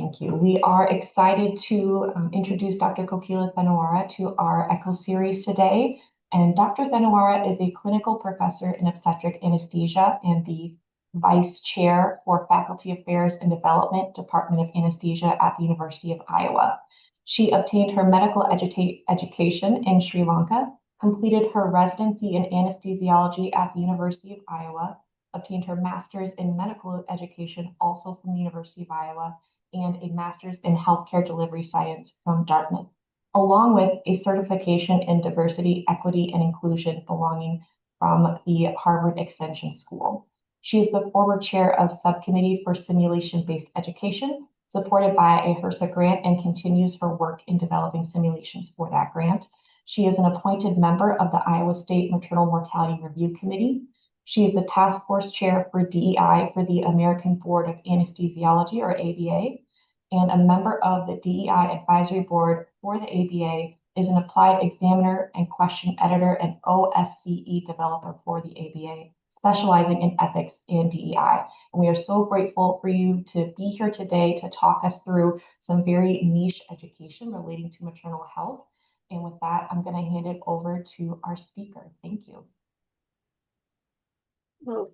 Thank you. We are excited to introduce Dr. Kokila Thenuwara to our ECHO series today. And Dr. Thenuwara is a clinical professor in obstetric anesthesia and the vice chair for Faculty Affairs and Development, Department of Anesthesia at the University of Iowa. She obtained her medical education in Sri Lanka, completed her residency in anesthesiology at the University of Iowa, obtained her master's in medical education also from the University of Iowa, and a master's in healthcare delivery science from Dartmouth, along with a certification in diversity, equity, and inclusion belonging from the Harvard Extension School. She is the former chair of Subcommittee for Simulation-Based Education, supported by a HRSA grant, and continues her work in developing simulations for that grant. She is an appointed member of the Iowa State Maternal Mortality Review Committee. She is the task force chair for DEI for the American Board of Anesthesiology, or ABA, and a member of the DEI Advisory Board for the ABA, is an applied examiner and question editor and OSCE developer for the ABA, specializing in ethics and DEI. And we are so grateful for you to be here today to talk us through some very niche education relating to maternal health. And with that, I'm going to hand it over to our speaker. Thank you. Well,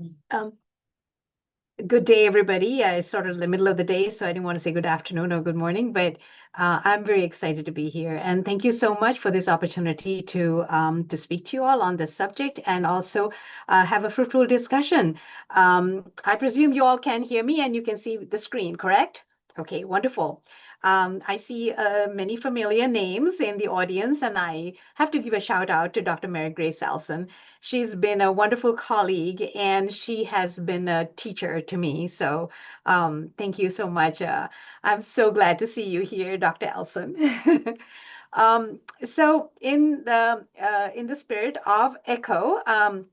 good day, everybody. It's sort of in the middle of the day, so I didn't want to say good afternoon or good morning, but I'm very excited to be here. And thank you so much for this opportunity to speak to you all on this subject and also have a fruitful discussion. I presume you all can hear me and you can see the screen, correct? Okay, wonderful. I see many familiar names in the audience, and I have to give a shout out to Dr. Mary Grace Elson. She's been a wonderful colleague, and she has been a teacher to me. So thank you so much. I'm so glad to see you here, Dr. Elson. So in the spirit of ECHO, I'm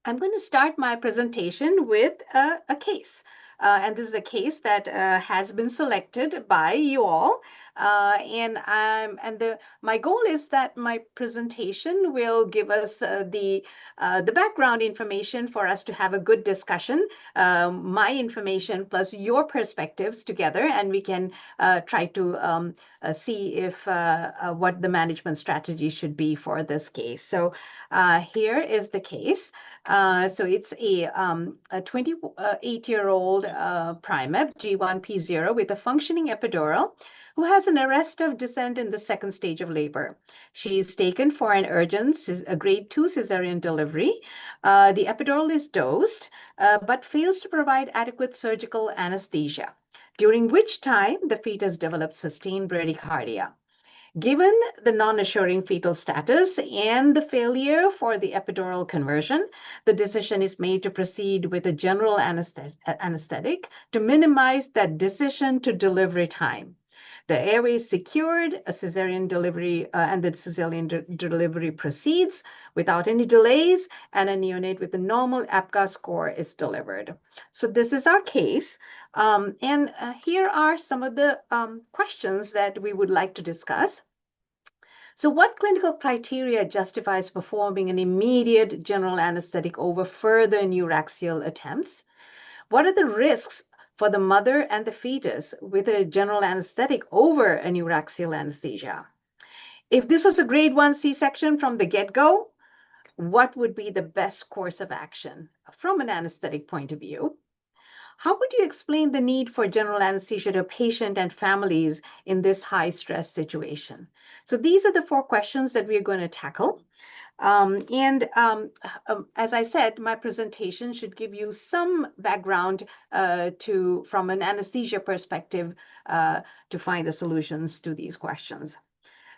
going to start my presentation with a case. And this is a case that has been selected by you all. My goal is that my presentation will give us the background information for us to have a good discussion, my information plus your perspectives together, and we can try to see if what the management strategy should be for this case. So here is the case. So it's a 28-year-old primate, G1P0, with a functioning epidural, who has an arrest of descent in the second stage of labor. She is taken for an urgent grade 2 cesarean delivery. The epidural is dosed, but fails to provide adequate surgical anesthesia, during which time the fetus develops sustained bradycardia. Given the non-assuring fetal status and the failure for the epidural conversion, the decision is made to proceed with a general anesthetic to minimize that decision to delivery time. The airway is secured, a cesarean delivery, and the cesarean delivery proceeds without any delays, and a neonate with a normal APGAR score is delivered. So this is our case. And here are some of the questions that we would like to discuss. So what clinical criteria justifies performing an immediate general anesthetic over further neuraxial attempts? What are the risks for the mother and the fetus with a general anesthetic over a neuraxial anesthesia? If this was a grade 1 C-section from the get-go, what would be the best course of action from an anesthetic point of view? How would you explain the need for general anesthesia to patient and families in this high-stress situation? So these are the 4 questions that we're going to tackle. As I said, my presentation should give you some background from an anesthesia perspective to find the solutions to these questions.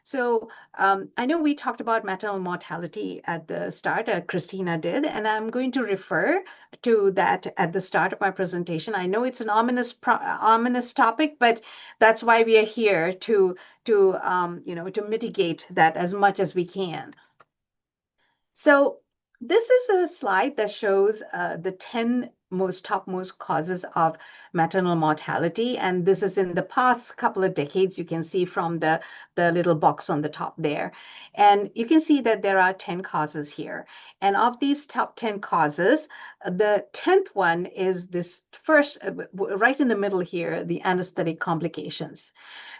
So I know we talked about maternal mortality at the start, Christina did, and I'm going to refer to that at the start of my presentation. I know it's an ominous topic, but that's why we are here to mitigate that as much as we can. So this is a slide that shows the 10 topmost causes of maternal mortality. And this is in the past couple of decades. You can see from the little box on the top there. And you can see that there are 10 causes here. And of these top 10 causes, the 10th one is this first, right in the middle here, the anesthetic complications.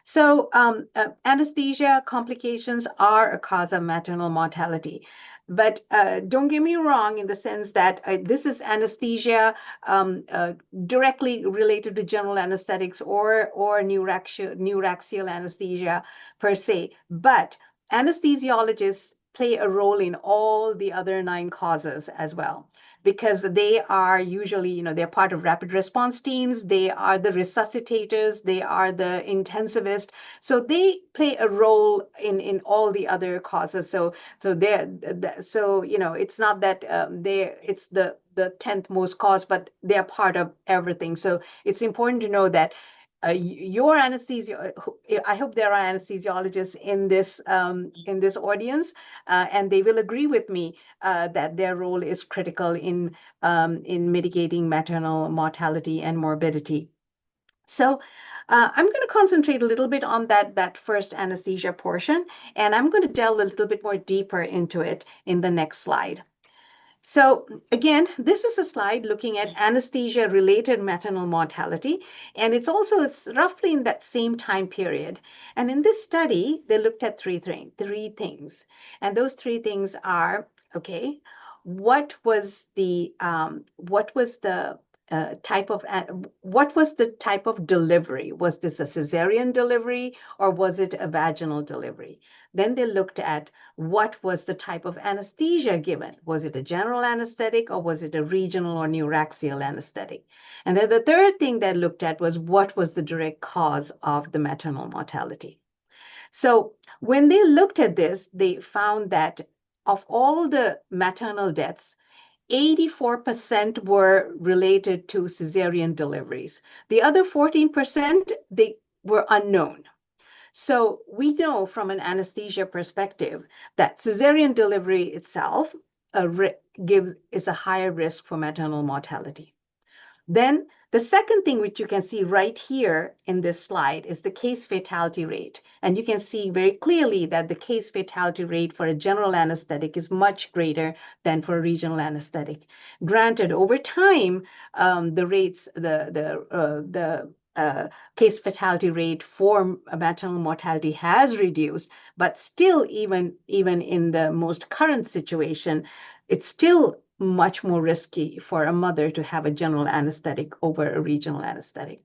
So anesthesia complications are a cause of maternal mortality. But don't get me wrong in the sense that this is anesthesia directly related to general anesthetics or neuraxial anesthesia per se. But anesthesiologists play a role in all the other 9 causes as well, because they are usually, they're part of rapid response teams, they are the resuscitators, they are the intensivists. So they play a role in all the other causes. So it's not that it's the 10th most cause, but they're part of everything. So it's important to know that your anesthesia, I hope there are anesthesiologists in this audience, and they will agree with me that their role is critical in mitigating maternal mortality and morbidity. So I'm going to concentrate a little bit on that first anesthesia portion, and I'm going to delve a little bit more deeper into it in the next slide. So again, this is a slide looking at anesthesia-related maternal mortality, and it's roughly in that same time period. And in this study, they looked at three things, and those 3 things are, okay, what was the type of delivery? Was this a cesarean delivery or was it a vaginal delivery? Then they looked at what was the type of anesthesia given. Was it a general anesthetic or was it a regional or neuraxial anesthetic? And then the third thing they looked at was what was the direct cause of the maternal mortality. So when they looked at this, they found that of all the maternal deaths, 84% were related to cesarean deliveries. The other 14%, they were unknown. So we know from an anesthesia perspective that cesarean delivery itself is a higher risk for maternal mortality. Then the second thing which you can see right here in this slide is the case fatality rate. And you can see very clearly that the case fatality rate for a general anesthetic is much greater than for a regional anesthetic. Granted, over time, the case fatality rate for maternal mortality has reduced, but still, even in the most current situation, it's still much more risky for a mother to have a general anesthetic over a regional anesthetic.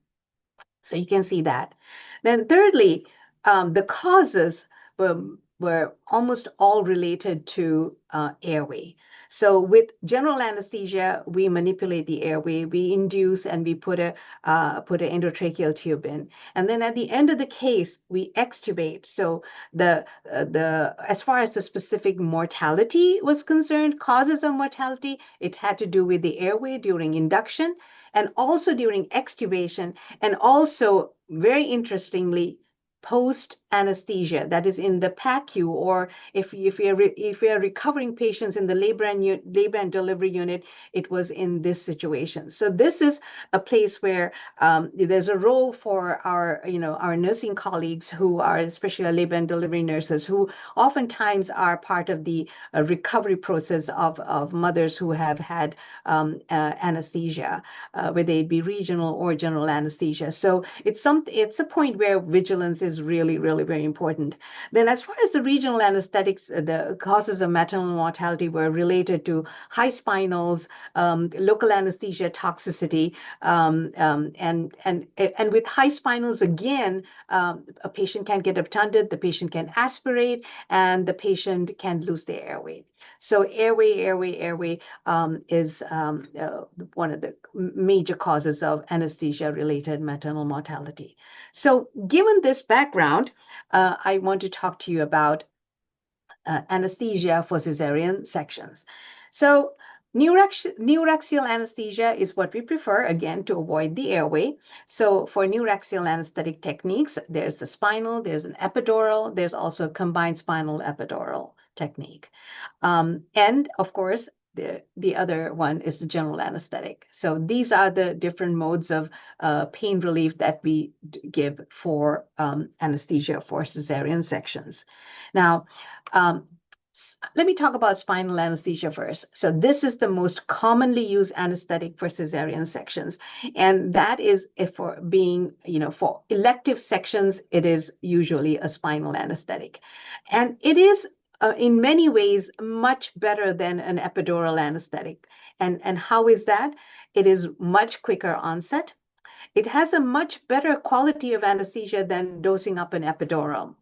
So you can see that. Then thirdly, the causes were almost all related to airway. So with general anesthesia, we manipulate the airway, we induce, and we put an endotracheal tube in. And then at the end of the case, we extubate. So as far as the specific mortality was concerned, causes of mortality, it had to do with the airway during induction and also during extubation, and also, very interestingly, post anesthesia, that is in the PACU, or if we are recovering patients in the labor and delivery unit, it was in this situation. So this is a place where there's a role for our nursing colleagues who are, especially our labor and delivery nurses, who oftentimes are part of the recovery process of mothers who have had anesthesia, whether it be regional or general anesthesia. So it's a point where vigilance is really, really very important. Then as far as the regional anesthetics, the causes of maternal mortality were related to high spinals, local anesthesia toxicity, and with high spinals, again, a patient can get obtunded, the patient can aspirate, and the patient can lose their airway. So airway is one of the major causes of anesthesia-related maternal mortality. So given this background, I want to talk to you about anesthesia for cesarean sections. So neuraxial anesthesia is what we prefer, again, to avoid the airway. So for neuraxial anesthetic techniques, there's a spinal, there's an epidural, there's also a combined spinal epidural technique. And of course, the other one is the general anesthetic. So these are the different modes of pain relief that we give for anesthesia for cesarean sections. Now, Let me talk about spinal anesthesia first. So this is the most commonly used anesthetic for cesarean sections. And that is if for being, for elective sections, it is usually a spinal anesthetic. And it is in many ways much better than an epidural anesthetic. And how is that? It is much quicker onset. It has a much better quality of anesthesia than dosing up an epidural,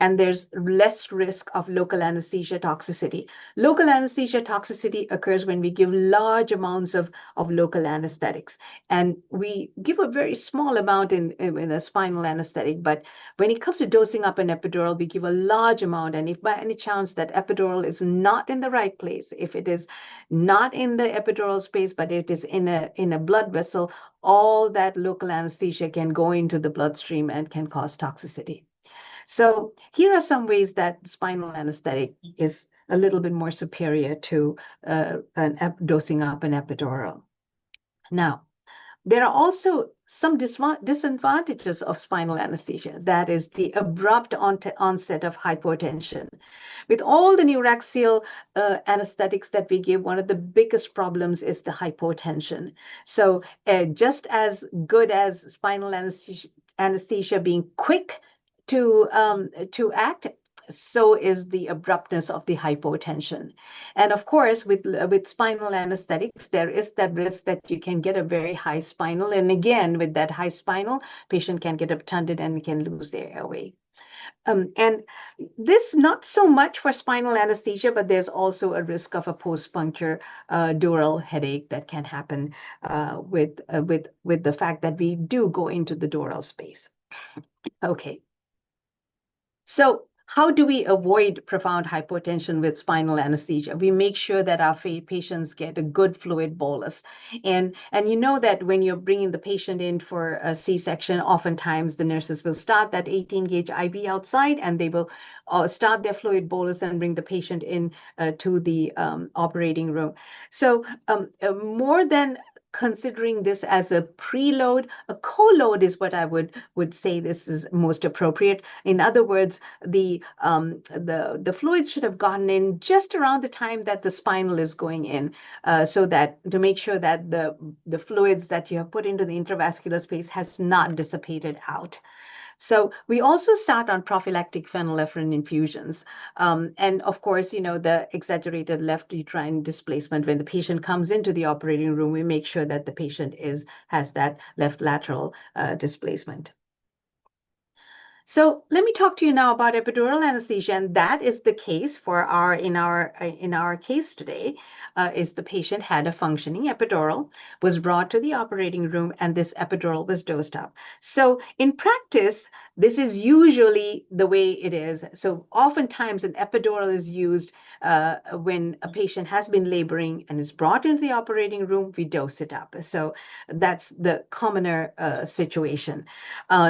and there's less risk of local anesthesia toxicity. Local anesthesia toxicity occurs when we give large amounts of local anesthetics. And we give a very small amount in a spinal anesthetic, but when it comes to dosing up an epidural, we give a large amount. And if by any chance that epidural is not in the right place, if it is not in the epidural space, but it is in a blood vessel, all that local anesthesia can go into the bloodstream and can cause toxicity. So here are some ways that spinal anesthetic is a little bit more superior to dosing up an epidural. Now, there are also some disadvantages of spinal anesthesia. That is the abrupt onset of hypotension. With all the neuraxial anesthetics that we give, one of the biggest problems is the hypotension. So just as good as spinal anesthesia being quick to act, so is the abruptness of the hypotension. And of course, with spinal anesthetics, there is that risk that you can get a very high spinal. And again, with that high spinal, patient can get obtunded and can lose their airway. And this not so much for spinal anesthesia, but there's also a risk of a post-puncture dural headache that can happen with the fact that we do go into the dural space. Okay. So how do we avoid profound hypotension with spinal anesthesia? We make sure that our patients get a good fluid bolus. And you know that when you're bringing the patient in for a C-section, oftentimes the nurses will start that 18-gauge IV outside, and they will start their fluid bolus and bring the patient in to the operating room. So more than considering this as a preload, a co-load is what I would say this is most appropriate. In other words, the fluid should have gotten in just around the time that the spinal is going in, so that to make sure that the fluids that you have put into the intravascular space has not dissipated out. So we also start on prophylactic phenylephrine infusions. And of course, the exaggerated left uterine displacement, when the patient comes into the operating room, we make sure that the patient has that left lateral displacement. So let me talk to you now about epidural anesthesia, and that is the case for in our case today. Is the patient had a functioning epidural, was brought to the operating room, and this epidural was dosed up. So in practice, this is usually the way it is. So oftentimes an epidural is used when a patient has been laboring and is brought into the operating room, we dose it up. So that's the commoner situation,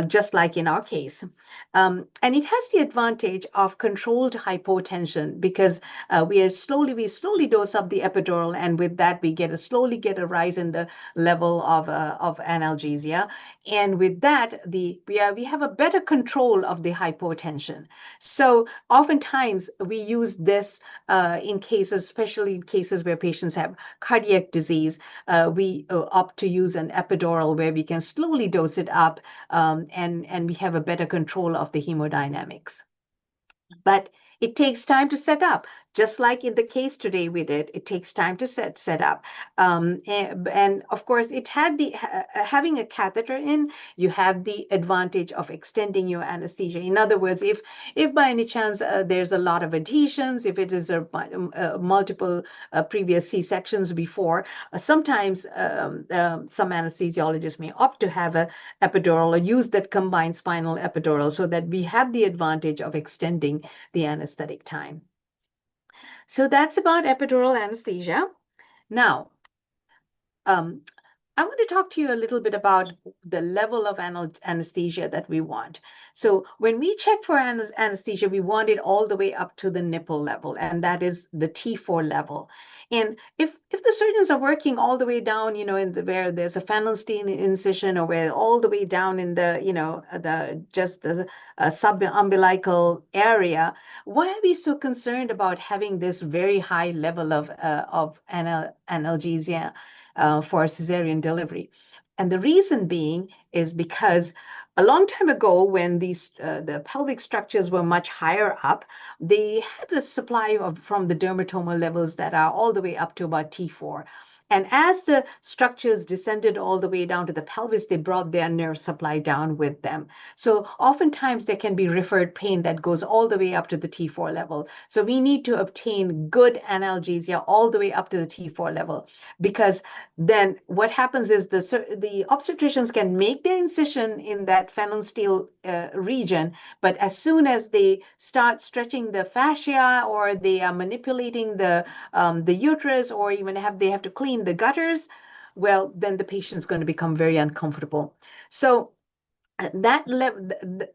just like in our case. And it has the advantage of controlled hypotension because we slowly dose up the epidural, and with that we slowly get a rise in the level of analgesia, and with that we have a better control of the hypotension. So oftentimes we use this in cases, especially in cases where patients have cardiac disease. We opt to use an epidural where we can slowly dose it up, and we have a better control of the hemodynamics. But it takes time to set up. Just like in the case today we did, it takes time to set up. And of course, it had having a catheter in, you have the advantage of extending your anesthesia. In other words, if by any chance there's a lot of adhesions, if it is multiple previous C-sections before, sometimes some anesthesiologists may opt to have an epidural or use that combined spinal epidural so that we have the advantage of extending the anesthetic time. So that's about epidural anesthesia. Now, I want to talk to you a little bit about the level of anesthesia that we want. So when we check for anesthesia, we want it all the way up to the nipple level, and that is the T4 level. And if the surgeons are working all the way down, in where there's a Pfannenstein incision, or where all the way down in the, the subumbilical area, why are we so concerned about having this very high level of analgesia for cesarean delivery? And the reason being is because a long time ago, when the pelvic structures were much higher up, they had the supply from the dermatomal levels that are all the way up to about T4. And as the structures descended all the way down to the pelvis, they brought their nerve supply down with them. So oftentimes there can be referred pain that goes all the way up to the T4 level. So we need to obtain good analgesia all the way up to the T4 level, because then what happens is the obstetricians can make the incision in that Pfannenstiel region, but as soon as they start stretching the fascia, or they are manipulating the uterus, or even they have to clean the gutters, well, then the patient's going to become very uncomfortable. So that level,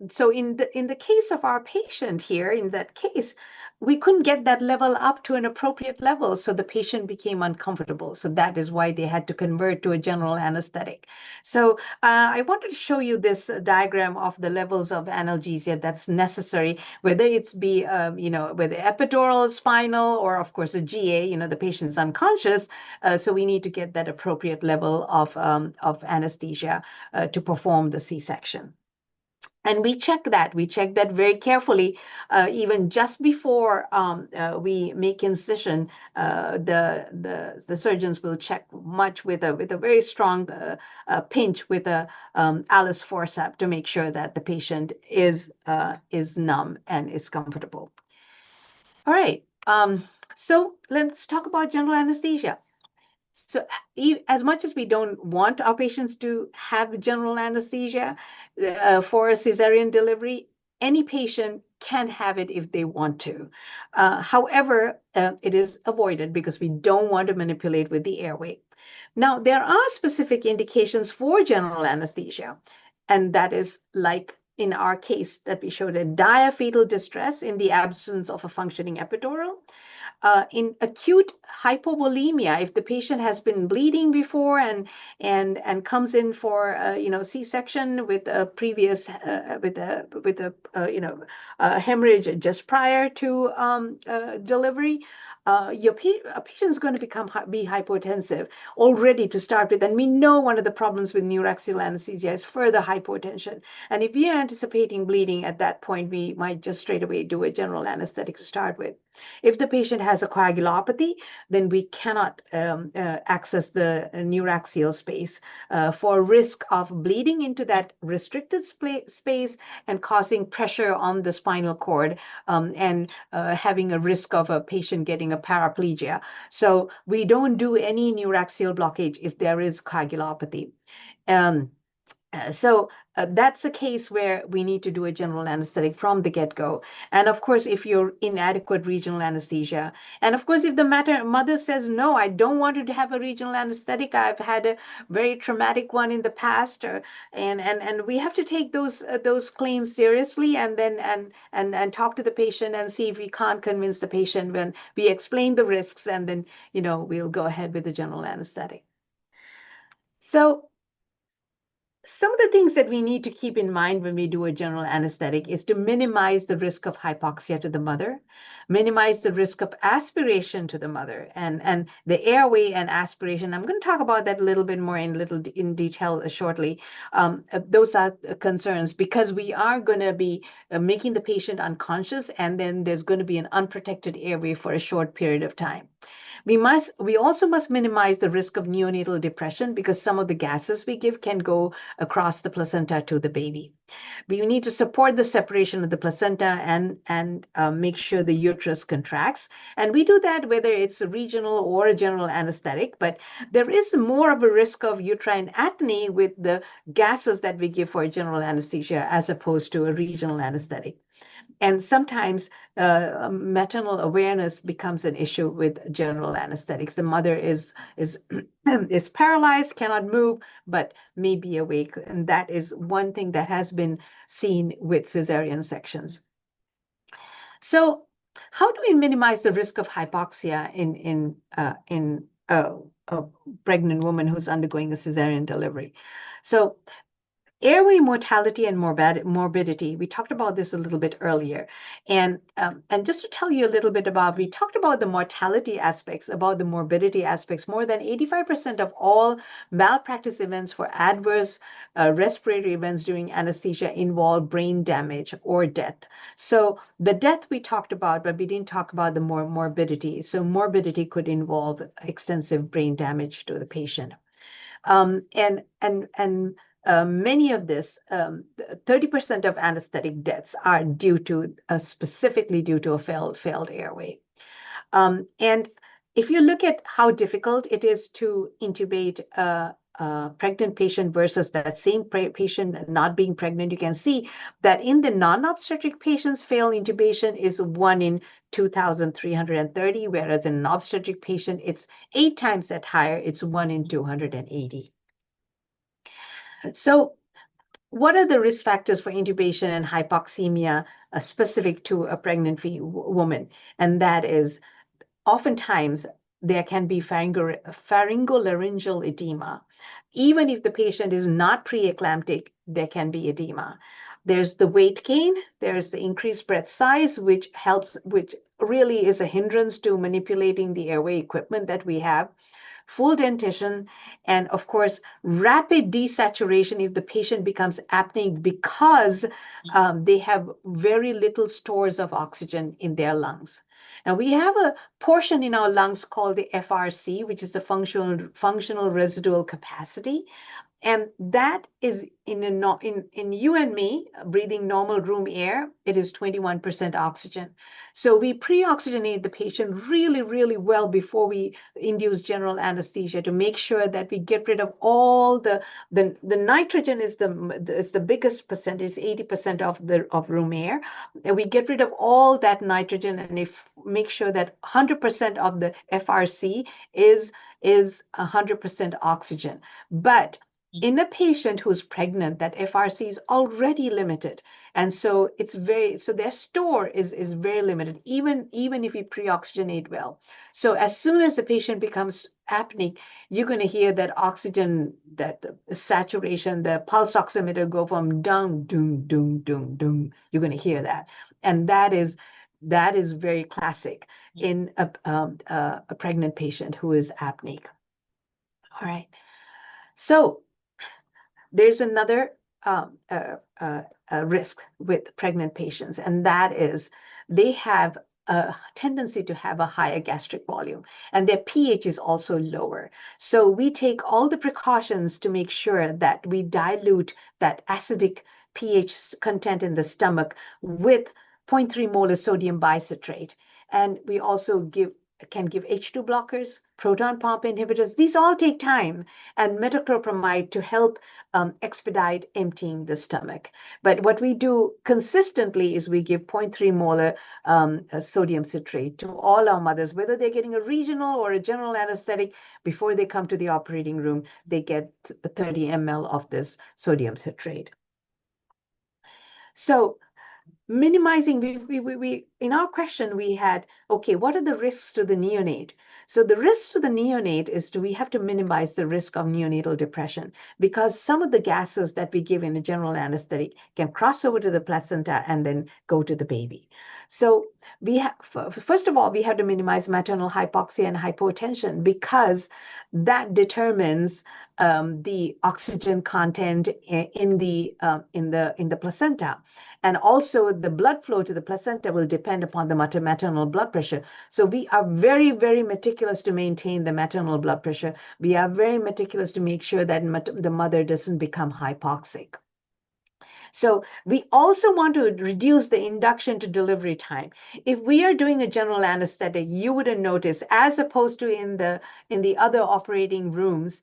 so in the case of our patient here, in that case, we couldn't get that level up to an appropriate level, so the patient became uncomfortable. So that is why they had to convert to a general anesthetic. So I wanted to show you this diagram of the levels of analgesia that's necessary, whether it's whether epidural, spinal, or of course a GA. The patient's unconscious, so we need to get that appropriate level of anesthesia to perform the C-section. And we check that. We check that very carefully, even just before we make incision. The surgeons will check much with a very strong pinch with a Alice forceps to make sure that the patient is numb and is comfortable. All right. So let's talk about general anesthesia. So as much as we don't want our patients to have general anesthesia for a cesarean delivery, any patient can have it if they want to. However, it is avoided because we don't want to manipulate with the airway. Now, there are specific indications for general anesthesia, and that is like in our case that we showed a diafetal distress in the absence of a functioning epidural. In acute hypovolemia, if the patient has been bleeding before and comes in for C-section with a previous hemorrhage just prior to delivery, a patient is going to be hypotensive already to start with. And we know one of the problems with neuraxial anesthesia is further hypotension. And if we are anticipating bleeding at that point, we might just straight away do a general anesthetic to start with. If the patient has a coagulopathy, then we cannot access the neuraxial space for risk of bleeding into that restricted space and causing pressure on the spinal cord and having a risk of a patient getting a paraplegia. So we don't do any neuraxial blockage if there is coagulopathy. So that's a case where we need to do a general anesthetic from the get-go. And of course, if you're inadequate regional anesthesia, and of course, if the mother says, no, I don't want to have a regional anesthetic, I've had a very traumatic one in the past, and we have to take those claims seriously, and then and talk to the patient and see if we can't convince the patient when we explain the risks, and then we'll go ahead with the general anesthetic. So some of the things that we need to keep in mind when we do a general anesthetic is to minimize the risk of hypoxia to the mother, minimize the risk of aspiration to the mother, and the airway and aspiration. I'm going to talk about that a little bit more in detail shortly. Those are concerns because we are going to be making the patient unconscious, and then there's going to be an unprotected airway for a short period of time. We also must minimize the risk of neonatal depression because some of the gases we give can go across the placenta to the baby. We need to support the separation of the placenta and make sure the uterus contracts. And we do that whether it's a regional or a general anesthetic, but there is more of a risk of uterine atony with the gases that we give for a general anesthesia as opposed to a regional anesthetic. And sometimes maternal awareness becomes an issue with general anesthetics. The mother is is paralyzed, cannot move, but may be awake. And that is one thing that has been seen with cesarean sections. So how do we minimize the risk of hypoxia in a pregnant woman who's undergoing a cesarean delivery? So airway mortality and morbidity, we talked about this a little bit earlier. And just to tell you a little bit about, we talked about the mortality aspects, about the morbidity aspects. More than 85% of all malpractice events for adverse respiratory events during anesthesia involve brain damage or death. So the death we talked about, but we didn't talk about the morbidity. So morbidity could involve extensive brain damage to the patient. Many of this, 30% of anesthetic deaths are due to, specifically due to a failed airway. And if you look at how difficult it is to intubate a pregnant patient versus that same patient not being pregnant, you can see that in the non-obstetric patients, failed intubation is 1 in 2,330, whereas in an obstetric patient, it's 8 times that higher, it's 1 in 280. So what are the risk factors for intubation and hypoxemia specific to a pregnant woman? And that is, oftentimes, there can be pharyngolaryngeal edema. Even if the patient is not preeclamptic, there can be edema. There's the weight gain, there's the increased breath size, which really is a hindrance to manipulating the airway equipment that we have. Full dentition, and of course, rapid desaturation if the patient becomes apneic because they have very little stores of oxygen in their lungs. Now, we have a portion in our lungs called the FRC, which is the functional residual capacity. And that is in you and me breathing normal room air, it is 21% oxygen. So we pre-oxygenate the patient really, really well before we induce general anesthesia to make sure that we get rid of all the nitrogen is the biggest percentage, 80% of room air. And we get rid of all that nitrogen and make sure that 100% of the FRC is 100% oxygen. But in a patient who's pregnant, that FRC is already limited. And so their store is very limited, even if you pre-oxygenate well. So as soon as the patient becomes apneic, you're going to hear that oxygen, that the saturation, the pulse oximeter go from dung, dung, dung, dung, dung. You're going to hear that. And that is very classic in a pregnant patient who is apneic. All right. So there's another risk with pregnant patients, and that is they have a tendency to have a higher gastric volume, and their pH is also lower. So we take all the precautions to make sure that we dilute that acidic pH content in the stomach with 0.3 molar sodium bicitrate. And we also can give H2 blockers, proton pump inhibitors. These all take time, and metoclopramide to help expedite emptying the stomach. But what we do consistently is we give 0.3 molar sodium citrate to all our mothers, whether they're getting a regional or a general anesthetic. Before they come to the operating room, they get 30 ml of this sodium citrate. So minimizing, we in our question we had, okay, what are the risks to the neonate? So the risks to the neonate is we have to minimize the risk of neonatal depression, because some of the gases that we give in a general anesthetic can cross over to the placenta and then go to the baby. So we have, first of all, we have to minimize maternal hypoxia and hypotension, because that determines the oxygen content in the placenta. And also the blood flow to the placenta will depend upon the maternal blood pressure. So we are very, very meticulous to maintain the maternal blood pressure. We are very meticulous to make sure that the mother doesn't become hypoxic. So we also want to reduce the induction to delivery time. If we are doing a general anesthetic, you wouldn't notice, as opposed to in the other operating rooms,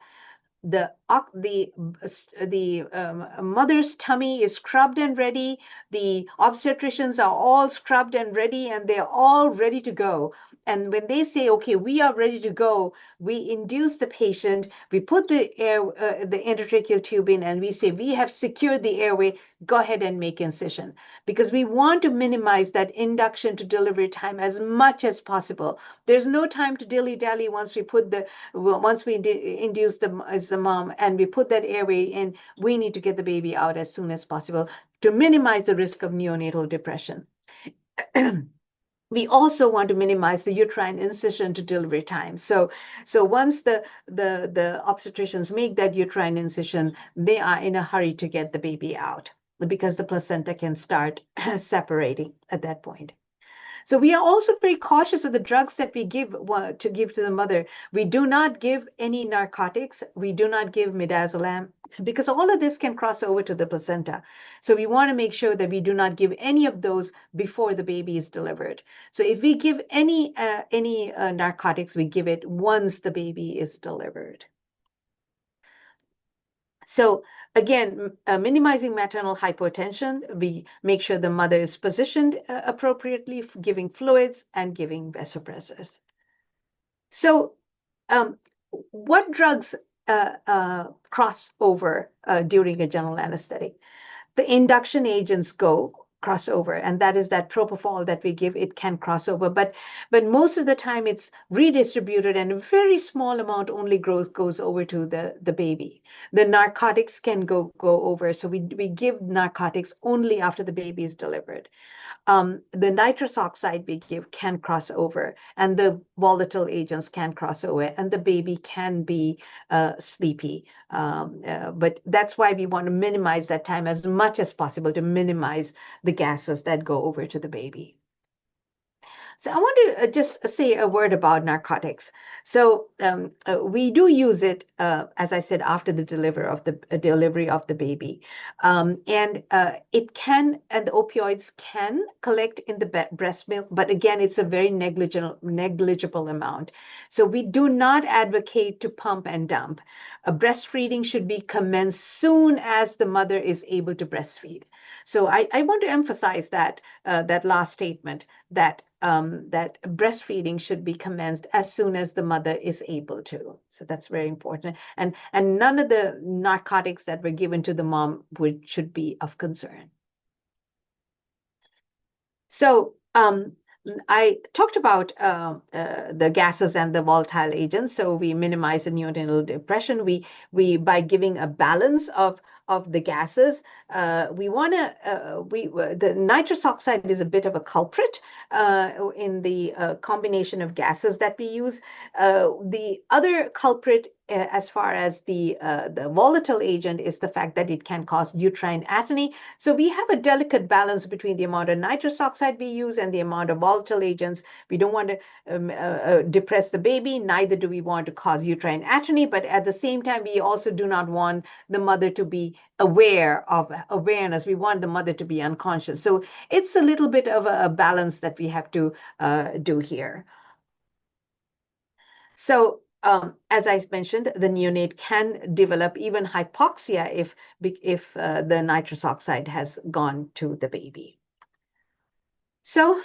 mother's tummy is scrubbed and ready. The obstetricians are all scrubbed and ready, and they're all ready to go. And when they say, okay, we are ready to go, we induce the patient, we put the endotracheal tube in, and we say, we have secured the airway, go ahead and make incision. Because we want to minimize that induction to delivery time as much as possible. There's no time to dilly-dally once we induce the mom and we put that airway in. We need to get the baby out as soon as possible to minimize the risk of neonatal depression. We also want to minimize the uterine incision to delivery time. So once the obstetricians make that uterine incision, they are in a hurry to get the baby out because the placenta can start separating at that point. So we are also very cautious of the drugs that we give to the mother. We do not give any narcotics. We do not give midazolam because all of this can cross over to the placenta. So we want to make sure that we do not give any of those before the baby is delivered. So if we give any narcotics, we give it once the baby is delivered. So again, minimizing maternal hypotension, we make sure the mother is positioned appropriately, giving fluids and giving vasopressors. So what drugs cross over during a general anesthetic? The induction agents cross over, and that is that propofol that we give. It can cross over, but most of the time it's redistributed, and a very small amount only goes over to the baby. The narcotics can go over, so we give narcotics only after the baby is delivered. The nitrous oxide we give can cross over, and the volatile agents can cross over, and the baby can be sleepy. But that's why we want to minimize that time as much as possible to minimize the gases that go over to the baby. So I want to just say a word about narcotics. So we do use it, as I said, after the delivery of the baby, and the opioids can collect in the breast milk, but again, it's a very negligible amount. So we do not advocate to pump and dump. Breastfeeding should be commenced soon as the mother is able to breastfeed. So I want to emphasize that last statement, that breastfeeding should be commenced as soon as the mother is able to. So that's very important. And none of the narcotics that were given to the mom should be of concern. So I talked about the gases and the volatile agents. So we minimize the neonatal depression. We by giving a balance of the gases, the nitrous oxide is a bit of a culprit in the combination of gases that we use. The other culprit, as far as the volatile agent, is the fact that it can cause uterine atony. So we have a delicate balance between the amount of nitrous oxide we use and the amount of volatile agents. We don't want to depress the baby, neither do we want to cause uterine atony, but at the same time, we also do not want the mother to be awareness. We want the mother to be unconscious. So it's a little bit of a balance that we have to do here. So as I mentioned, the neonate can develop even hypoxia if the nitrous oxide has gone to the baby. So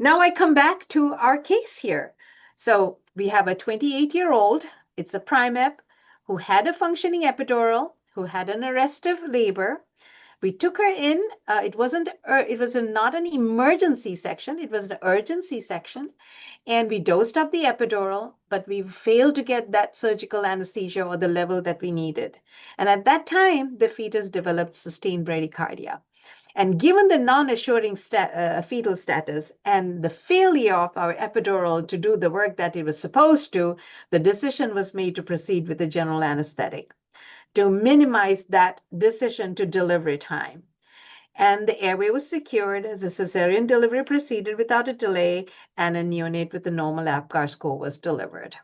now I come back to our case here. So we have a 28-year-old, it's a PRIMEP, who had a functioning epidural, who had an arrest of labor. We took her in. It was not an emergency section. It was an urgency section. And we dosed up the epidural, but we failed to get that surgical anesthesia or the level that we needed. And at that time, the fetus developed sustained bradycardia. And given the non-assuring fetal status and the failure of our epidural to do the work that it was supposed to, the decision was made to proceed with the general anesthetic to minimize that decision to delivery time. And the airway was secured as a cesarean delivery proceeded without a delay, and a neonate with a normal APGAR score was delivered.